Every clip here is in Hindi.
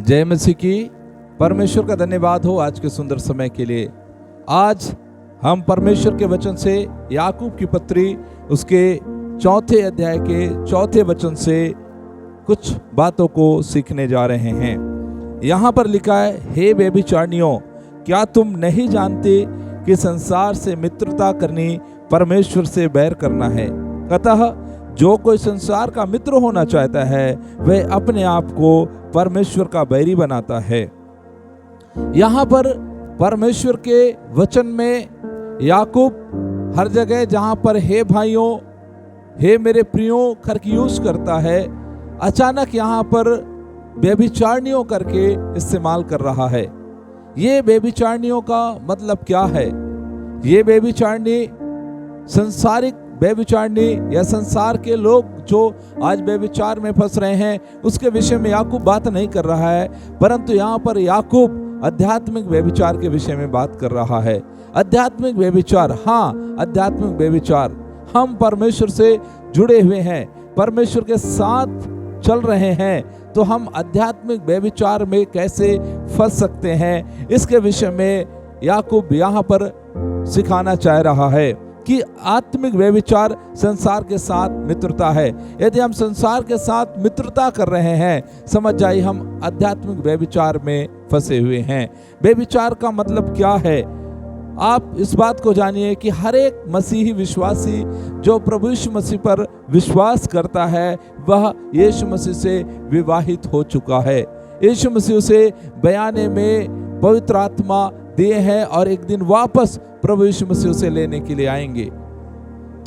जय मसीह की। परमेश्वर का धन्यवाद हो आज के सुंदर समय के लिए। आज हम परमेश्वर के वचन से याकूब की पत्री उसके 4 अध्याय के 4 वचन से कुछ बातों को सीखने जा रहे हैं। यहाँ पर लिखा है, हे व्यभिचारिणियों, क्या तुम नहीं जानते कि संसार से मित्रता करनी परमेश्वर से बैर करना है। अतः जो कोई संसार का मित्र होना चाहता है वह अपने आप को परमेश्वर का बैरी बनाता है। यहाँ पर परमेश्वर के वचन में याकूब हर जगह जहाँ पर हे भाइयों, हे मेरे प्रियों करके यूज करता है, अचानक यहाँ पर व्यभिचारिणियों करके इस्तेमाल कर रहा है। ये व्यभिचारिणियों का मतलब क्या है? ये व्यभिचारिणी संसारिक व्यभिचारिणी या संसार के लोग जो आज व्यभिचार में फंस रहे हैं उसके विषय में याकूब बात नहीं कर रहा है, परंतु यहाँ पर याकूब आध्यात्मिक व्यभिचार के विषय में बात कर रहा है। आध्यात्मिक व्यभिचार, हाँ आध्यात्मिक व्यभिचार। हम परमेश्वर से जुड़े हुए हैं, परमेश्वर के साथ चल रहे हैं, तो हम आध्यात्मिक व्यभिचार में कैसे फंस सकते हैं, इसके विषय में याकूब यहाँ पर सिखाना चाह रहा है कि आत्मिक व्यभिचार संसार के साथ मित्रता है। यदि हम संसार के साथ मित्रता कर रहे हैं, समझ जाइए हम आध्यात्मिक व्यभिचार में फंसे हुए हैं। व्यभिचार का मतलब क्या है? आप इस बात को जानिए कि हर एक मसीही विश्वासी जो प्रभु यीशु मसीह पर विश्वास करता है वह यीशु मसीह से विवाहित हो चुका है। यीशु मसीह उसे बयाने में पवित्र आत्मा दिए हैं और एक दिन वापस प्रभु यीशु मसीह उसे लेने के लिए आएंगे।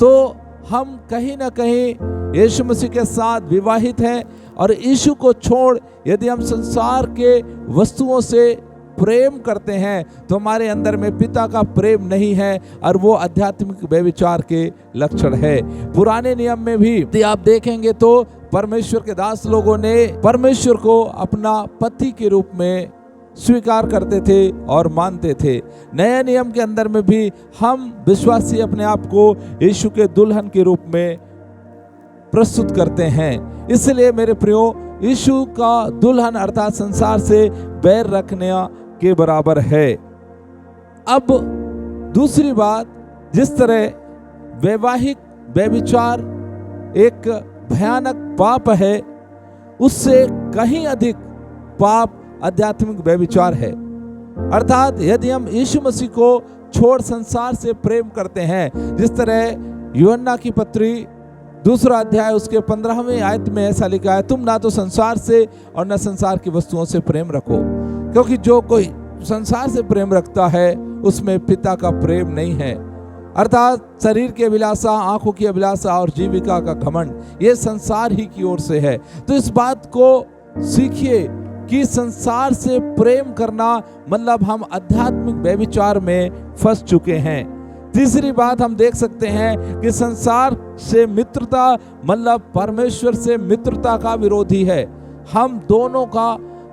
तो हम कहीं ना कहीं यीशु मसीह के साथ विवाहित हैं और यीशु को छोड़ यदि हम संसार के वस्तुओं से प्रेम करते हैं तो हमारे अंदर में पिता का प्रेम नहीं है और वो आध्यात्मिक व्यभिचार के लक्षण है। पुराने नियम में भी यदि आप देखेंगे तो परमेश्वर के दास लोगों ने परमेश्वर को अपना पति के रूप में स्वीकार करते थे और मानते थे। नए नियम के अंदर में भी हम विश्वासी अपने आप को यीशु के दुल्हन के रूप में प्रस्तुत करते हैं। इसलिए मेरे प्रियो, यीशु का दुल्हन अर्थात संसार से बैर रखने के बराबर है। अब दूसरी बात, जिस तरह वैवाहिक व्यभिचार एक भयानक पाप है, उससे कहीं अधिक पाप आध्यात्मिक व्यभिचार है। अर्थात यदि हम यीशु मसीह को छोड़ संसार से प्रेम करते हैं, जिस तरह यूहन्ना की पत्री 2 अध्याय उसके 15वें आयत में ऐसा लिखा है, तुम ना तो संसार से और न संसार की वस्तुओं से प्रेम रखो, क्योंकि जो कोई संसार से प्रेम रखता है उसमें पिता का प्रेम नहीं है। अर्थात शरीर की अभिलाषा, आंखों की अभिलाषा और जीविका का घमंड, ये संसार ही की ओर से है। तो इस बात को सीखिए कि संसार से प्रेम करना मतलब हम आध्यात्मिक व्यभिचार में फंस चुके हैं। तीसरी बात हम देख सकते हैं कि संसार से मित्रता मतलब परमेश्वर से मित्रता का विरोधी है। हम दोनों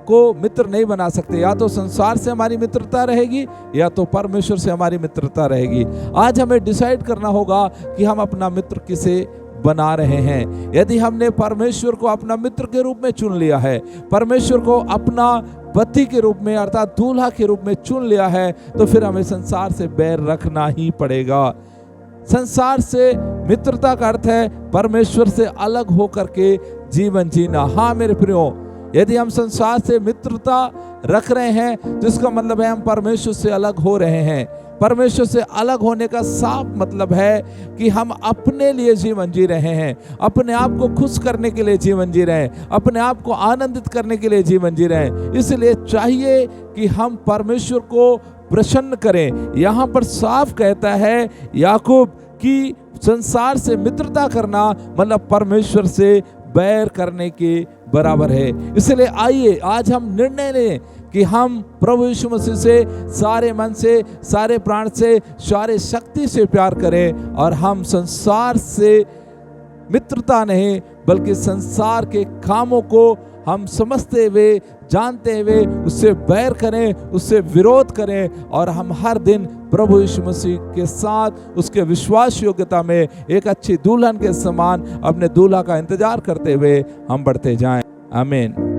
को मित्र नहीं बना सकते, या तो संसार से हमारी मित्रता रहेगी या तो परमेश्वर से हमारी मित्रता रहेगी। आज हमें डिसाइड करना होगा कि हम अपना मित्र किसे बना रहे हैं। यदि हमने परमेश्वर को अपना मित्र के रूप में चुन लिया है, परमेश्वर को अपना पति के रूप में अर्थात दूल्हा के रूप में चुन लिया है, तो फिर हमें संसार से बैर रखना ही पड़ेगा। संसार से मित्रता का अर्थ है परमेश्वर से अलग होकर के जीवन जीना। हाँ मेरे प्रियो, यदि हम संसार से मित्रता रख रहे हैं तो इसका मतलब है हम परमेश्वर से अलग हो रहे हैं। परमेश्वर से अलग होने का साफ मतलब है कि हम अपने लिए जीवन जी रहे हैं, अपने आप को खुश करने के लिए जीवन जी रहे हैं, अपने आप को आनंदित करने के लिए जीवन जी रहे हैं। इसलिए चाहिए कि हम परमेश्वर को प्रसन्न करें। यहाँ पर साफ कहता है याकूब कि संसार से मित्रता करना मतलब परमेश्वर से बैर करने के बराबर है। इसलिए आइए आज हम निर्णय लें कि हम प्रभु यीशु मसीह से सारे मन से, सारे प्राण से, सारे शक्ति से प्यार करें और हम संसार से मित्रता नहीं बल्कि संसार के कामों को हम समझते हुए, जानते हुए उससे बैर करें, उससे विरोध करें और हम हर दिन प्रभु यीशु मसीह के साथ उसके विश्वास योग्यता में एक अच्छी दुल्हन के समान अपने दूल्हा का इंतजार करते हुए हम बढ़ते जाएं। आमीन।